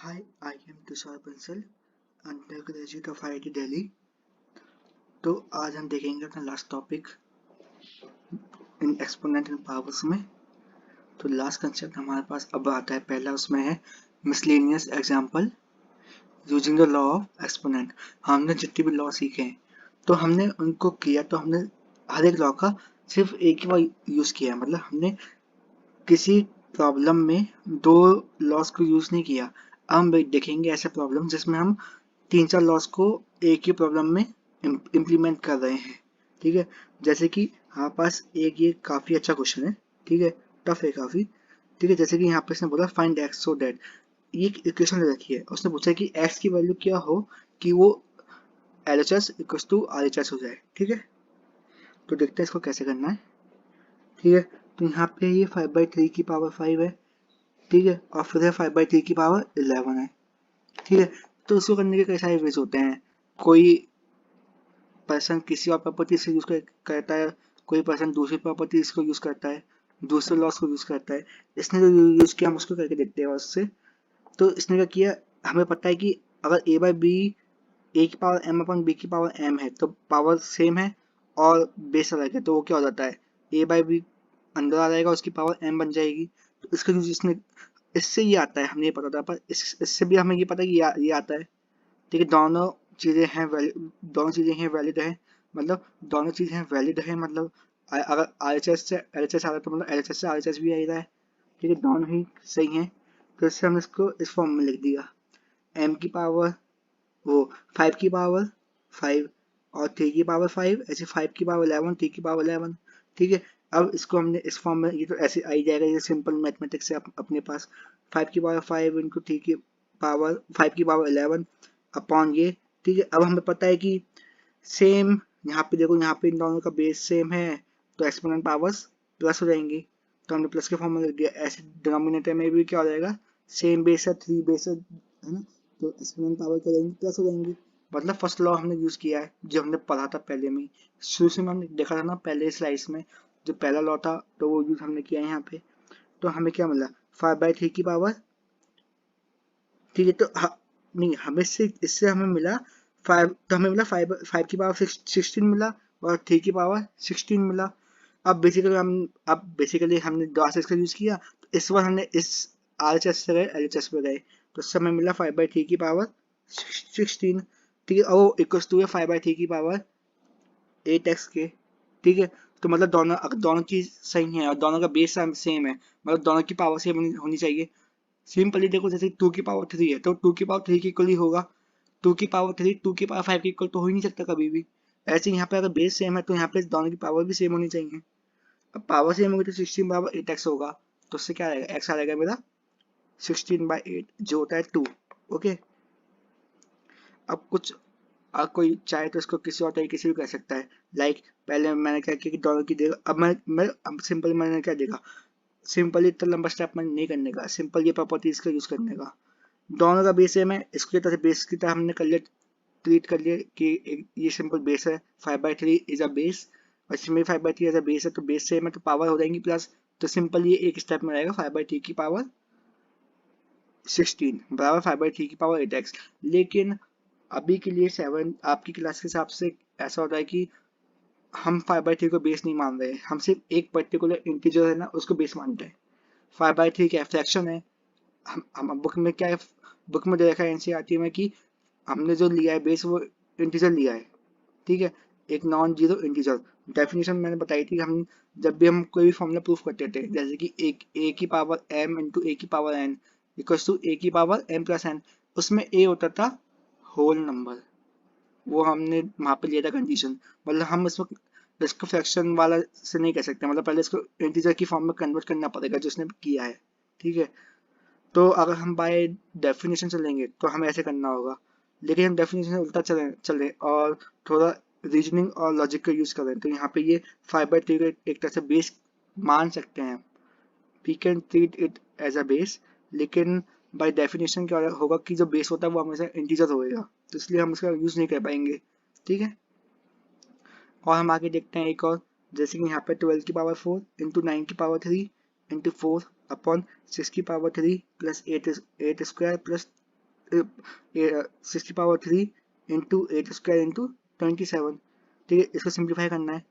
Hi, I am Tushar Bansal, under graduate of IIT Delhi. तो आज हम देखेंगे अपना last topic in exponent and powers में। तो लास्ट कंसेप्ट हमारे पास अब आता है, पहला उसमें है miscellaneous example using the law of exponent. हमने जितने भी लॉ सीखे हैं तो हमने उनको किया, तो हमने हर एक लॉ का सिर्फ एक ही बार यूज किया है, मतलब हमने किसी प्रॉब्लम में दो लॉस को यूज नहीं किया। अब हम देखेंगे ऐसे प्रॉब्लम जिसमें हम तीन चार लॉस को एक ही प्रॉब्लम में इम्प्लीमेंट कर रहे हैं। ठीक है, जैसे कि हमारे पास एक ये काफी अच्छा क्वेश्चन है। ठीक है, टफ है काफी। ठीक है, जैसे कि यहाँ पे इसने बोला फाइंड एक्स सो दैट, ये इक्वेशन दे रखी है, उसने पूछा कि एक्स की वैल्यू क्या हो कि वो LHS इक्वल टू RHS हो जाए। ठीक है, तो देखते हैं इसको कैसे करना है। ठीक है, तो यहाँ पे ये 5/3 की पावर 5 है। ठीक है, और फिर है 5/3 की पावर 11 है। ठीक है, तो उसको करने के कई सारे वेज होते हैं। कोई पर्सन किसी और प्रॉपर्टी से यूज करता है, कोई पर्सन दूसरी प्रॉपर्टी को यूज करता है, दूसरे लॉस को यूज करता है। इसने जो यूज किया हम उसको करके देखते हैं उससे। तो इसने क्या किया, हमें पता है कि अगर a बाई बी ए की पावर m अपन b की पावर m है तो पावर सेम है और बेस अलग है, तो वो क्या हो जाता है, a बाई बी अंदर आ जाएगा, उसकी पावर m बन जाएगी। तो इसका यूज इसने, इससे ये आता है, हमें ये पता था, पर इससे भी हमें ये पता है कि ये आता है। ठीक है, दोनों चीजें हैं दोनों चीजें हैं वैलिड है, मतलब दोनों चीजें हैं वैलिड है, मतलब अगर RHS से LHS आ रहा है तो मतलब LHS से RHS भी आ रहा है। ठीक है, दोनों ही सही हैं। तो इससे हमने इसको इस फॉर्म में लिख दिया, m की पावर वो 5 की पावर 5 और 3 की पावर 5, ऐसे 5 की पावर 11, 3 की पावर 11। ठीक है, अब इसको हमने इस फॉर्म में, ये तो ऐसे आ ही जाएगा, ये सिंपल मैथमेटिक्स है अपने पास। 5 की पावर 5 इंटू 3 की पावर 5 की पावर 11 अपॉन ये। ठीक है, अब हमें पता है कि सेम, यहाँ पे देखो, यहाँ पे इन दोनों का बेस सेम है, तो एक्सपोनेंट पावर्स प्लस हो जाएंगी, तो हमने प्लस के फॉर्म में लिख दिया। ऐसे डिनोमिनेटर में भी क्या हो जाएगा, सेम बेस है, 3 बेस है ना, तो एक्सपोनेंट पावर क्या हो जाएंगी, प्लस हो जाएंगी। मतलब फर्स्ट लॉ हमने यूज किया है जो हमने पढ़ा था पहले में, शुरू से हमने देखा था ना पहले स्लाइड्स में, जो पहला लॉ था तो वो यूज हमने किया है यहाँ पे। तो हमें क्या मिला, 5/3 की पावर। ठीक है, तो नहीं, हमें से इससे हमें मिला 5, तो हमें मिला 5 की पावर 16 मिला और 3 की पावर 16 मिला। अब बेसिकली हमने डॉस का यूज किया, तो इस बार हमने इस RHS से गए LHS पे गए, तो इससे हमें मिला 5/3 की पावर 16। ठीक है, और वो इक्वल टू है 5/3 की पावर 8x के। ठीक है, तो मतलब दोनों, अगर दोनों चीज सही है और दोनों का बेस सेम है, मतलब दोनों की पावर सेम होनी चाहिए। सिंपली देखो, जैसे 2 की पावर 3 है तो 2 की पावर 3 की इक्वल ही होगा। 2 की पावर 3 2 की पावर 5 की इक्वल तो हो ही नहीं सकता कभी भी। ऐसे यहाँ पे अगर बेस सेम है तो यहाँ पे दोनों की पावर भी सेम होनी चाहिए। अब पावर सेम होगी तो 16 पावर 8x होगा, तो उससे क्या आएगा, x आ जाएगा मेरा 16/8 जो होता है 2। ओके, अब कुछ कोई चाहे तो इसको किसी और तरीके से भी कर सकता है। लाइक पहले मैंने क्या किया कि दोनों की देखा, अब सिंपल मैंने क्या देखा, सिंपली इतना लंबा स्टेप मैंने नहीं करने का, सिंपल ये प्रॉपर्टीज का यूज करने का। दोनों का बेस सेम है, इसको तरह बेस की तरह हमने कर लिया, ट्रीट कर लिया कि ये सिंपल बेस है, 5/3 इज अ बेस, और इसमें 5/3 एज अ बेस है, तो बेस सेम है तो पावर हो जाएंगी प्लस। तो सिंपल ये एक स्टेप में रहेगा, 5/3 की पावर 16 बराबर 5/3 की पावर 8x। लेकिन अभी के लिए 7 आपकी क्लास के हिसाब से ऐसा होता है कि हम 5/3 को बेस नहीं मान रहे, हम सिर्फ एक पर्टिकुलर इंटीजर है ना उसको बेस मानते हैं। 5/3 क्या फ्रैक्शन है, हम बुक में क्या है, बुक में देखा है NCERT में कि हमने जो लिया है बेस वो इंटीजर लिया है। ठीक है, एक नॉन जीरो इंटीजर। डेफिनेशन मैंने बताई थी, हम जब भी हम कोई भी फॉर्मूला प्रूफ करते थे, जैसे कि एक ए की पावर m इंटू ए की पावर n इक्वल टू ए की पावर m प्लस n, उसमें a होता था होल नंबर, वो हमने वहां पे लिया था कंडीशन। मतलब हम इसको फ्रैक्शन वाला से नहीं कह सकते, मतलब पहले इसको इंटीजर की फॉर्म में कन्वर्ट करना पड़ेगा जो उसने किया है। ठीक है, तो अगर हम बाय डेफिनेशन चलेंगे तो हमें ऐसे करना होगा, लेकिन हम डेफिनेशन से उल्टा चले और थोड़ा रीजनिंग और लॉजिक का यूज करें, तो यहाँ पे ये 5/3 को एक तरह से बेस मान सकते हैं, we can treat it as a base. लेकिन बाय डेफिनेशन क्या होगा कि जो बेस होता है वो हमेशा इंटीजर होएगा, तो इसलिए हम इसका यूज नहीं कर पाएंगे। ठीक है, और हम आगे देखते हैं एक और, जैसे कि यहाँ पे 12 की पावर 4 इंटू 9 की पावर 3 इंटू 4 अपॉन 6 की power 3 plus 8 square plus 60³ into 8² into 27। ठीक है, इसको सिंप्लीफाई करना है।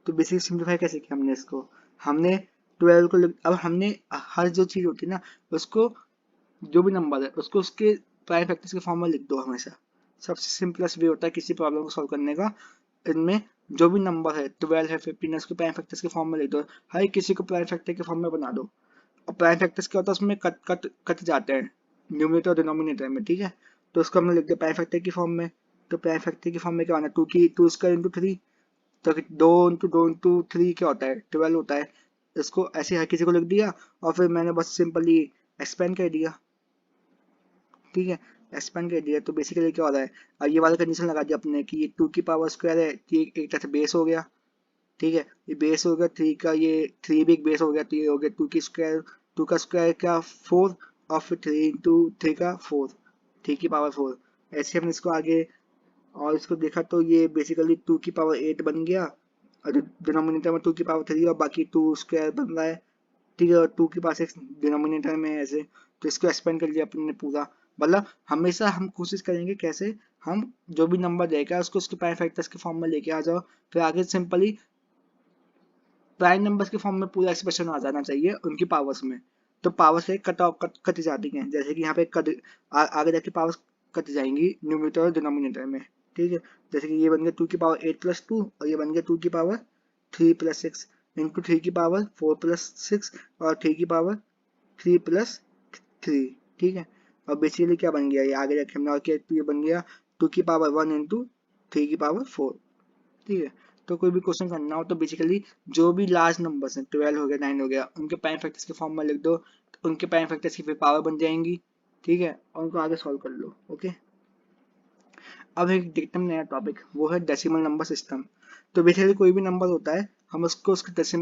तो बेसिकली सिंप्लीफाई कैसे किया हमने इसको, हमने 12 को अब हमने हर जो चीज़ होती है ना उसको, जो भी नंबर है उसको उसके प्राइम फैक्टर्स के फॉर्म में लिख दो हमेशा। सबसे सिंपलेस्ट वे होता है किसी प्रॉब्लम को सॉल्व करने का। इनमें जो भी नंबर है 12 है 15 है उसको प्राइम फैक्टर्स के फॉर्म में लिख दो, हर किसी को प्राइम फैक्टर के फॉर्म में बना दो। और प्राइम फैक्टर्स क्या होता है उसमें कट जाते हैं न्यूमरेटर और डिनोमिनेटर में। ठीक है, तो उसको हमने लिख दिया प्राइम फैक्टर की फॉर्म में। तो प्राइम फैक्टर की फॉर्म में क्या होना है, 2 इंटू 3, तो 2 इंटू 3 क्या होता है, 12 होता है। इसको ऐसे हर किसी को लिख दिया और फिर मैंने बस सिंपली एक्सपेंड कर दिया। ठीक है, एक्सपेंड कर दिया तो बेसिकली क्या हो रहा है, अब ये वाला कंडीशन लगा दिया अपने कि ये 2 की पावर स्क्वायर है, एक तरह से बेस हो गया। ठीक है, ये बेस हो गया 3 का, ये 3 भी एक बेस हो गया, तो ये हो गया 2 की स्क्वायर, 2 का स्क्वायर क्या 4, और फिर 3 इंटू 3 का 4, 3 की पावर 4। ऐसे हमने इसको आगे और इसको देखा तो ये बेसिकली 2 की पावर 8 बन गया, और डिनोमिनेटर में 2 की पावर 3 और बाकी 2 स्क्वायर बन रहा है। ठीक है, और 2 की पावर 6 डिनोमिनेटर में ऐसे, तो इसको एक्सपेंड कर लिया अपने पूरा। मतलब हमेशा हम कोशिश करेंगे कैसे हम जो भी नंबर देगा उसको उसके प्राइम फैक्टर्स के फॉर्म में लेके आ जाओ, फिर आगे सिंपली प्राइम नंबर्स के फॉर्म में पूरा एक्सप्रेशन आ जाना चाहिए उनकी पावर्स में। तो पावर्स से कट जाती हैं, जैसे कि यहाँ पे आगे जाके पावर्स कट जाएंगी न्यूमरेटर और डिनोमिनेटर में। ठीक है, जैसे कि ये बन गया 2 की पावर 8 + 2 और ये बन गया 2 की पावर 3 + 6 इंटू 3 की पावर 4 + 6 और 3 की पावर 3 + 3। ठीक है, और बेसिकली क्या बन गया, ये आगे जाके हमने और क्या, तो ये बन गया 2 की पावर 1 इंटू 3 की पावर 4। ठीक है, तो कोई भी क्वेश्चन करना हो तो बेसिकली जो भी लार्ज नंबर्स हैं 12 हो गया 9 हो गया उनके प्राइम फैक्टर्स के फॉर्म में लिख दो, तो उनके प्राइम फैक्टर्स की फिर पावर बन जाएंगी। ठीक है, और उनको आगे सॉल्व कर लो। ओके, अब एक देखते हैं नया टॉपिक, वो है डेसिमल नंबर सिस्टम। तो बेसिकली कोई भी नंबर होता है हम उसको उसके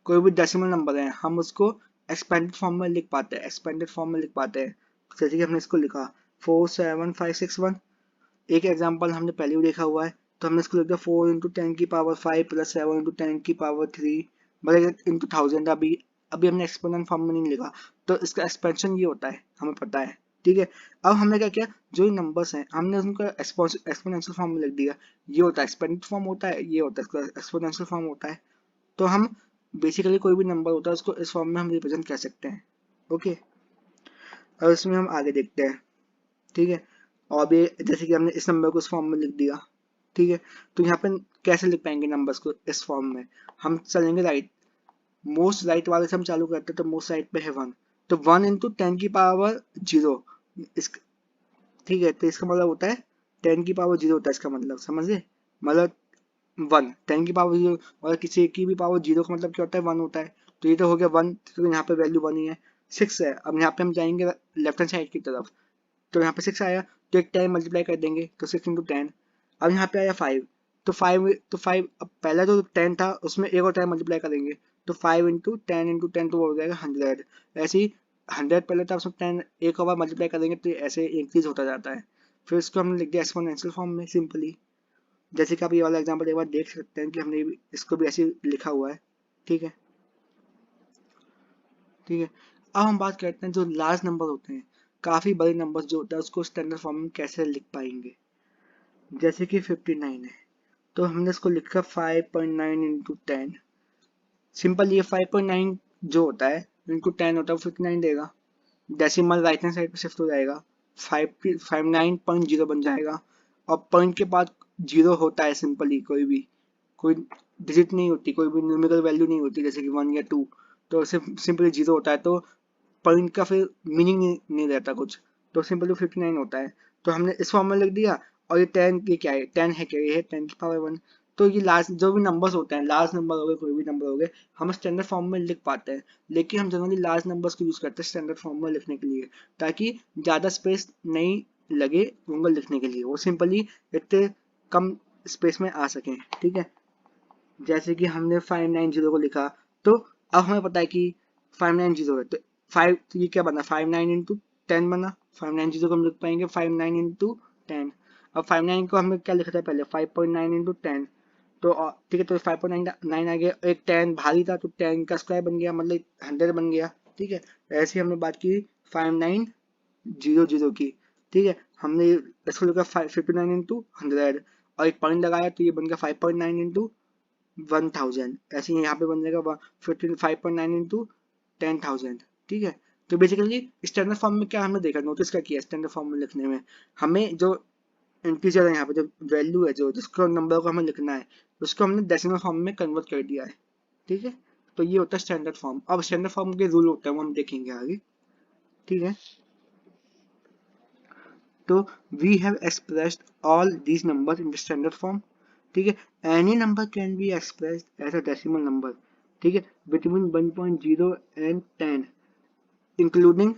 कोई भी डेसिमल नंबर है हम उसको एक्सपेंडेड फॉर्म में लिख पाते हैं, एक्सपेंडेड फॉर्म में लिख पाते हैं। जैसे कि हमने इसको लिखा 47561, एक एग्जांपल हमने पहले भी देखा हुआ है। तो हमने इसको लिख दिया 4 इंटू 10 की पावर 5 + 7 इंटू 10 की पावर 3, मतलब इंटू 1000। अभी अभी हमने एक्सपोनेंट फॉर्म में नहीं लिखा, तो इसका एक्सपेंशन ये होता है हमें पता है। ठीक है, अब हमने क्या किया, जो नंबर्स हैं हमने उनको एक्सपोनेंशियल फॉर्म में लिख दिया। ये होता है एक्सपेंडेड फॉर्म होता है, ये होता है एक्सपोनेंशियल फॉर्म होता है। तो हम बेसिकली कोई भी नंबर होता है उसको इस फॉर्म में हम रिप्रेजेंट कर सकते हैं। ओके, अब इसमें हम आगे देखते हैं। ठीक है, और भी जैसे कि हमने इस नंबर को इस फॉर्म में लिख दिया। ठीक है, तो यहाँ पे कैसे लिख पाएंगे नंबर्स को इस फॉर्म में, हम चलेंगे राइट, मोस्ट राइट वाले से हम चालू करते हैं। तो मोस्ट राइट पे है 1, तो 1 इंटू 10 की पावर 0 इस, ठीक है, तो इसका मतलब होता है 10 की पावर 0 होता है इसका मतलब, समझे, मतलब 10 की पावर 0 और किसी की भी पावर 0 का मतलब क्या होता है 1 होता है। तो ये तो हो गया 1, तो यहाँ पे वैल्यू 1 ही है। 6 है, अब यहाँ पे हम जाएंगे लेफ्ट हैंड साइड की तरफ, तो यहाँ पे 6 आया तो एक 10 मल्टीप्लाई कर देंगे, तो 6 इंटू 10। अब यहाँ पे आया 5, तो 5 अब पहला जो 10 था उसमें एक और 10 मल्टीप्लाई करेंगे, तो 5 इंटू 10 तो वो हो जाएगा 100। ऐसे ही 100 पहले था उसमें 10 एक और बार मल्टीप्लाई करेंगे तो ऐसे इंक्रीज होता जाता है। फिर इसको हमने लिख दिया एक्सपोनेंशियल फॉर्म में सिंपली। जैसे कि आप ये वाला एग्जाम्पल एक बार देख सकते हैं कि हमने इसको भी ऐसे लिखा हुआ है। ठीक है, ठीक है, अब हम बात करते हैं जो लार्ज नंबर होते हैं, काफी बड़े नंबर जो होता है उसको स्टैंडर्ड फॉर्म में कैसे लिख पाएंगे। जैसे कि 59 है, तो हमने इसको लिखा 5.9 इंटू 10। सिंपल, ये 5.9 जो होता है इंटू 10 होता है वो 59 देगा। डेसिमल राइट हैंड साइड पे शिफ्ट हो जाएगा, 59.0 बन जाएगा। और पॉइंट के बाद जीरो होता है सिंपली, कोई डिजिट नहीं होती, कोई भी न्यूमेरिकल वैल्यू नहीं होती जैसे कि 1 या 2, तो सिंपली जीरो होता है। तो पॉइंट का फिर मीनिंग नहीं रहता कुछ, तो सिंपली 59 होता है। तो हमने इस फॉर्म में लिख दिया। और ये 10 ये क्या है, 10 है क्या, ये है 10 की पावर 1। तो ये लार्ज जो भी नंबर्स होते हैं, लार्ज नंबर हो गए कोई भी नंबर हो गए, हम स्टैंडर्ड फॉर्म में लिख पाते हैं। लेकिन हम जनरली लार्ज नंबर्स को यूज करते हैं स्टैंडर्ड फॉर्म में लिखने के लिए, ताकि ज़्यादा स्पेस नहीं लगे उनको लिखने के लिए, वो सिंपली इतने कम स्पेस में आ सकें। ठीक है, जैसे कि हमने 590 को लिखा, तो अब हमें पता है कि 590 है, तो 5, तो ये क्या बना 59 इंटू 10 बना। 590 को हम लिख पाएंगे 59 इंटू 10। अब 59 को हमने क्या लिखा था पहले 5.9 इंटू 10, तो ठीक है, तो 5.9 आ गया, एक 10 भारी था तो 10 का स्क्वायर बन गया, मतलब 100 बन गया। ठीक है, ऐसे हमने बात की 5900 की। ठीक है, हमने इसको लिखा 59 इंटू 100 और एक पॉइंट लगाया तो ये बन गया 5.9 इंटू 1000। ऐसे ही यहाँ पे बन जाएगा 5.9 इंटू 10,000। ठीक है, तो बेसिकली स्टैंडर्ड फॉर्म में क्या हमने देखा, नोटिस क्या किया स्टैंडर्ड फॉर्म में लिखने में, हमें जो इंटीजर है यहाँ पे जो वैल्यू है जो जिसको नंबर को हमें लिखना है उसको हमने डेसिमल फॉर्म में कन्वर्ट कर दिया है। ठीक है, तो ये होता है स्टैंडर्ड फॉर्म। अब स्टैंडर्ड फॉर्म के रूल होते हैं वो हम देखेंगे आगे। ठीक है, तो we have expressed all these numbers in the standard form. ठीक है, any number can be expressed as a decimal number. ठीक है, between 1.0 and 10 including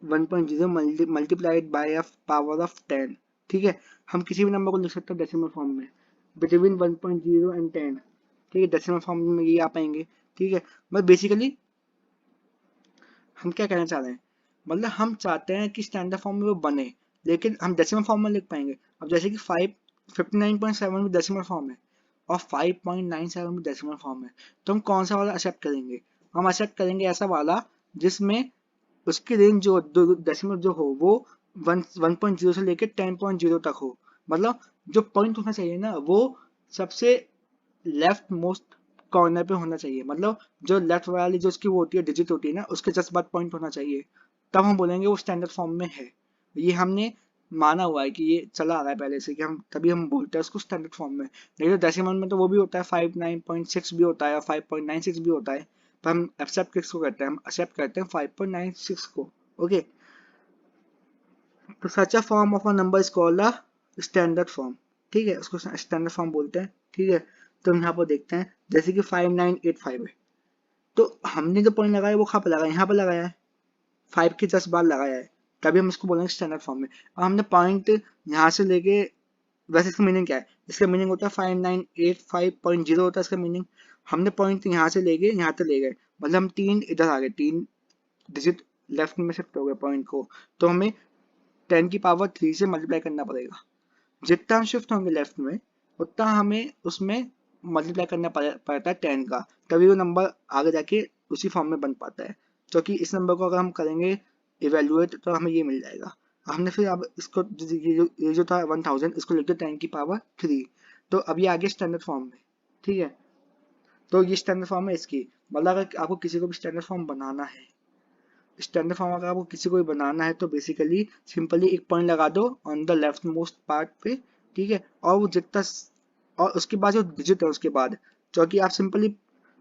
1.0 multiplied by a power of 10। ठीक है, हम किसी भी नंबर को लिख सकते हैं डेसिमल फॉर्म में बिटवीन 1.0 एंड 10। ठीक है, डेसिमल फॉर्म में ये आ पाएंगे। ठीक है, बस बेसिकली हम क्या कहना चाह रहे हैं, मतलब हम चाहते हैं कि स्टैंडर्ड फॉर्म में वो बने लेकिन हम डेसिमल फॉर्म में लिख पाएंगे। अब जैसे कि 59.7 भी डेसिमल फॉर्म है और 5.97 भी डेसिमल फॉर्म है, तो हम कौन सा वाला एक्सेप्ट करेंगे? हम एक्सेप्ट करेंगे ऐसा वाला जिसमें उसकी रेंज जो डेसिमल जो हो वो 1.0 से लेकर 10.0 तक हो। मतलब जो पॉइंट होना चाहिए ना वो सबसे लेफ्ट मोस्ट कॉर्नर पे होना चाहिए, मतलब जो लेफ्ट वाली जो उसकी वो होती है डिजिट होती है ना उसके जस्ट बाद पॉइंट होना चाहिए, तब हम बोलेंगे वो स्टैंडर्ड फॉर्म में है। ये हमने माना हुआ है कि ये चला आ रहा है पहले से कि हम तभी हम बोलते हैं उसको स्टैंडर्ड फॉर्म में। नहीं तो डेसिमल में तो वो भी होता है 59.6 भी होता है और 5.96 भी होता है, पर हम एक्सेप्ट किसको करते हैं, हम एक्सेप्ट करते हैं 5.96 को। ओके, तो such a form of a number is called a standard form. ठीक है, उसको स्टैंडर्ड फॉर्म बोलते हैं। ठीक है, तो हम यहाँ पर देखते हैं जैसे कि 5985 है, तो हमने जो पॉइंट लगाया वो कहाँ पर लगाया, यहाँ पर लगाया है, 5 के जस्ट बाद लगाया है, तभी हम इसको बोलेंगे स्टैंडर्ड फॉर्म में। और हमने पॉइंट यहाँ से लेके, वैसे इसका मीनिंग क्या है, इसका मीनिंग होता है 5985.0 होता है इसका मीनिंग। हमने पॉइंट यहाँ से लेके यहाँ तक ले गए, मतलब हम 3 इधर आ गए, 3 डिजिट लेफ्ट में शिफ्ट हो गए पॉइंट को, तो हमें 10 की पावर 3 से मल्टीप्लाई करना पड़ेगा। जितना हम शिफ्ट होंगे लेफ्ट में उतना हमें उसमें मल्टीप्लाई करना पड़ता है 10 का, तभी वो नंबर आगे जाके उसी फॉर्म में बन पाता है। क्योंकि इस नंबर को अगर हम करेंगे इवेल्युएट तो हमें ये मिल जाएगा। हमने फिर अब इसको ये जो था 1000 इसको लिख दिया 10 की पावर 3, तो अब ये आगे स्टैंडर्ड फॉर्म में। ठीक है, तो ये स्टैंडर्ड फॉर्म है इसकी। मतलब अगर आपको किसी को भी स्टैंडर्ड फॉर्म बनाना है, स्टैंडर्ड फॉर्म अगर आपको किसी को भी बनाना है तो बेसिकली सिंपली एक पॉइंट लगा दो on the left most part पे। ठीक है, और वो जितना और उसके बाद जो डिजिट है उसके बाद, क्योंकि आप सिंपली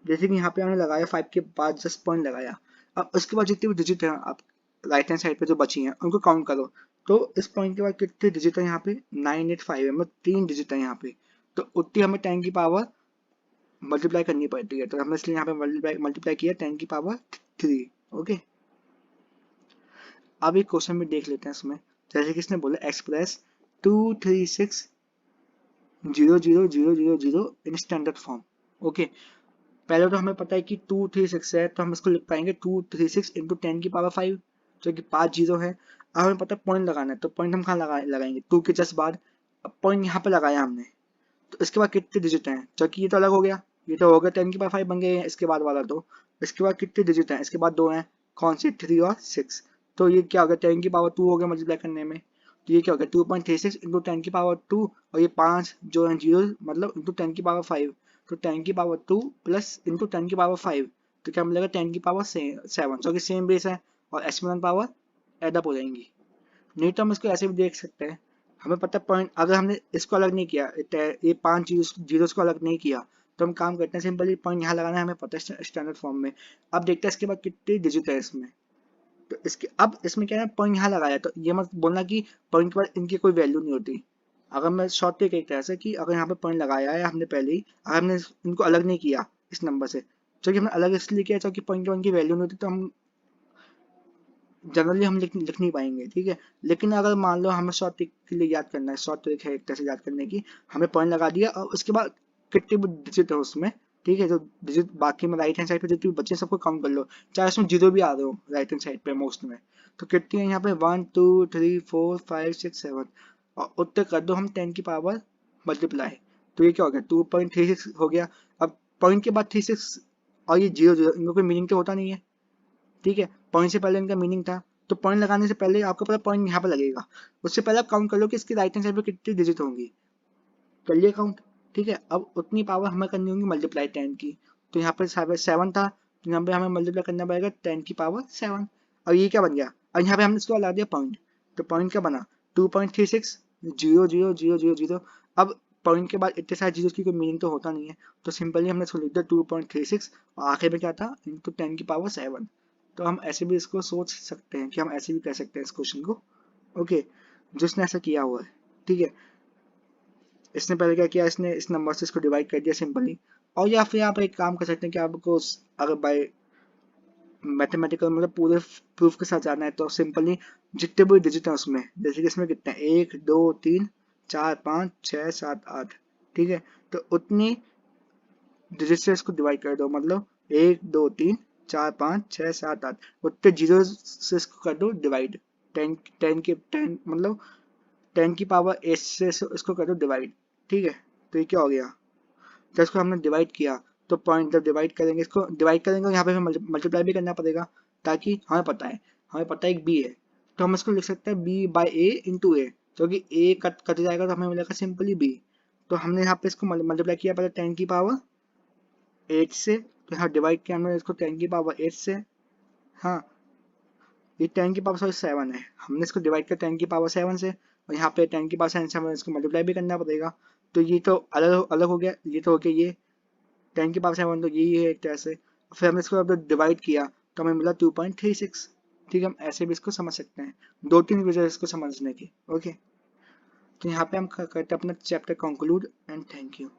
जैसे कि यहाँ पे हमने लगाया 5 के बाद जस्ट पॉइंट लगाया, अब उसके बाद जितनी भी डिजिट है आप राइट हैंड साइड पे जो बची हैं उनको काउंट करो। तो इस पॉइंट के बाद कितने डिजिट है यहाँ पे 985 है, मतलब 3 डिजिट है यहाँ पे, तो उतनी हमें 10 की पावर मल्टीप्लाई करनी पड़ती है, तो हमने इसलिए यहाँ पे मल्टीप्लाई किया 10 की पावर 3। ओके, अब एक क्वेश्चन भी देख लेते हैं इसमें। जैसे कि इसने बोला express 236,000,000 in standard form. Okay, पहले तो हमें पता है कि 236 है, तो हम इसको लिख पाएंगे 236 इंटू 10 की पावर 5, जो कि 5 जीरो है। अब हमें पता है पॉइंट लगाना है, तो पॉइंट हम कहाँ लगाएंगे 2 के जस्ट बाद। अब पॉइंट यहाँ पे लगाया हमने, तो इसके बाद कितने डिजिट हैं, जो कि ये तो अलग हो गया, ये तो हो गया 10 की पावर 5 बन गए हैं इसके बाद वाला। तो इसके बाद कितने डिजिट हैं, इसके बाद 2 हैं, कौन से 3 और 6। तो ये क्या हो गया 10 की पावर 2 हो गया मल्टीप्लाई करने में, तो ये क्या हो गया 2.36 इंटू 10 की पावर 2, और ये 5 जो है जीरो मतलब इंटू 10 की पावर 5, तो 10 की पावर 2 प्लस इंटू 10 की पावर 5, तो क्या मिलेगा 10 की पावर 7, जो कि सेम बेस है और एक्सपोनेंट पावर एडअप हो जाएंगी। नहीं तो हम इसको ऐसे भी देख सकते हैं, हमें पता है पॉइंट अगर हमने इसको अलग नहीं किया, ये 5 जीरो को अलग नहीं किया, तो हम काम करते हैं सिंपली पॉइंट यहाँ लगाना है, हमें पता है स्टैंडर्ड फॉर्म में। अब देखते हैं इसके बाद कितनी डिजिट है इसमें, तो इसके अब इसमें क्या है पॉइंट यहाँ लगाया, तो ये मत बोलना कि पॉइंट के बाद इनकी कोई वैल्यू नहीं होती। अगर मैं शॉर्ट ट्रिक एक तरह से कि अगर यहाँ पे पॉइंट लगाया है हमने पहले ही, अगर हमने इनको अलग नहीं किया इस नंबर से, क्योंकि हमने अलग इसलिए किया क्योंकि पॉइंट के बाद की वैल्यू नहीं होती, तो हम जनरली हम लिख नहीं पाएंगे। ठीक है, लेकिन अगर मान लो हमें शॉर्ट ट्रिक के लिए याद करना है, शॉर्ट ट्रिक है एक तरह से याद करने की, हमें पॉइंट लगा दिया और उसके बाद कितने भी डिजिट है उसमें, ठीक है, जो डिजिट बाकी में राइट हैंड साइड पे जितने भी बच्चे सबको काउंट कर लो, चाहे उसमें जीरो भी आ रहे हो राइट हैंड साइड पे मोस्ट में, तो कितनी है यहाँ पे 1 2 3 4 5 6 7, और उत्तर कर दो हम 10 की पावर मल्टीप्लाई, तो ये क्या हो गया 2.36 हो गया। अब पॉइंट के बाद 36 और ये जीरो जीरो, इनका कोई मीनिंग तो होता नहीं है। ठीक है, पॉइंट से पहले इनका मीनिंग था, तो पॉइंट लगाने से पहले आपको पता पॉइंट यहाँ पे लगेगा, उससे पहले आप काउंट कर लो कि इसकी राइट हैंड साइड पे कितनी डिजिट होंगी, कर लिए काउंट, ठीक है। अब उतनी पावर हमें करनी होगी मल्टीप्लाई 10 की, तो यहाँ पे 7 था, तो यहाँ पे हमें मल्टीप्लाई करना पड़ेगा 10 की पावर 7। और ये क्या बन गया, और यहाँ पे हमने इसको लगा दिया पॉइंट, तो पॉइंट क्या बना 2.36 0 0 0 0 0। अब पॉइंट के बाद इतने सारे जीरो की कोई मीनिंग तो होता नहीं है, तो सिंपली हमने इसको लिख दिया 2.36 और आखिर में क्या था इंटू 10 की पावर 7। तो हम ऐसे भी इसको सोच सकते हैं कि हम ऐसे भी कह सकते हैं इस क्वेश्चन को, ओके, जिसने ऐसा किया हुआ है, ठीक है। इसने पहले क्या किया, इसने इस नंबर से इसको डिवाइड कर दिया सिंपली। और या फिर आप एक काम कर सकते हैं कि आपको अगर बाय मैथमेटिकल मतलब पूरे प्रूफ के साथ जाना है तो सिंपली जितने भी डिजिट है उसमें, जैसे कि इसमें कितने 1 2 3 4 5 6 7 8, ठीक है, तो उतनी डिजिट से इसको डिवाइड कर दो, मतलब 1 2 3 4 5 6 7 8 उतने जीरो से इसको कर दो डिवाइड, 10 मतलब 10 की पावर 8 से इसको कर दो डिवाइड, ठीक है। तो ये क्या हो गया, तो इसको हमने डिवाइड किया, तो पॉइंट जब डिवाइड करेंगे, इसको डिवाइड करेंगे यहाँ पे हमें मल्टीप्लाई भी करना पड़ेगा, ताकि हमें पता है एक बी है, तो हम इसको लिख सकते हैं बी बाई ए इंटू ए, क्योंकि ए कट जाएगा तो हमें मिलेगा सिंपली बी। तो हमने यहाँ पे इसको मल्टीप्लाई किया पहले 10 की पावर 8 से, तो यहाँ डिवाइड किया हमने इसको 10 की पावर 8 से, हाँ ये 10 की पावर 7 है, हमने इसको डिवाइड किया 10 की पावर 7 से, और यहाँ पे 10 की पावर 7 से हमें इसको मल्टीप्लाई भी करना पड़ेगा। तो ये तो अलग अलग हो गया, ये तो हो गया ये 10 की पावर 7, तो यही है एक तरह से। फिर हमने इसको अब डिवाइड किया तो हमें मिला 2.36, ठीक है। हम ऐसे भी इसको समझ सकते हैं, 2-3 वजह इसको समझने की, ओके। तो यहाँ पे हम करते हैं अपना chapter conclude and thank you.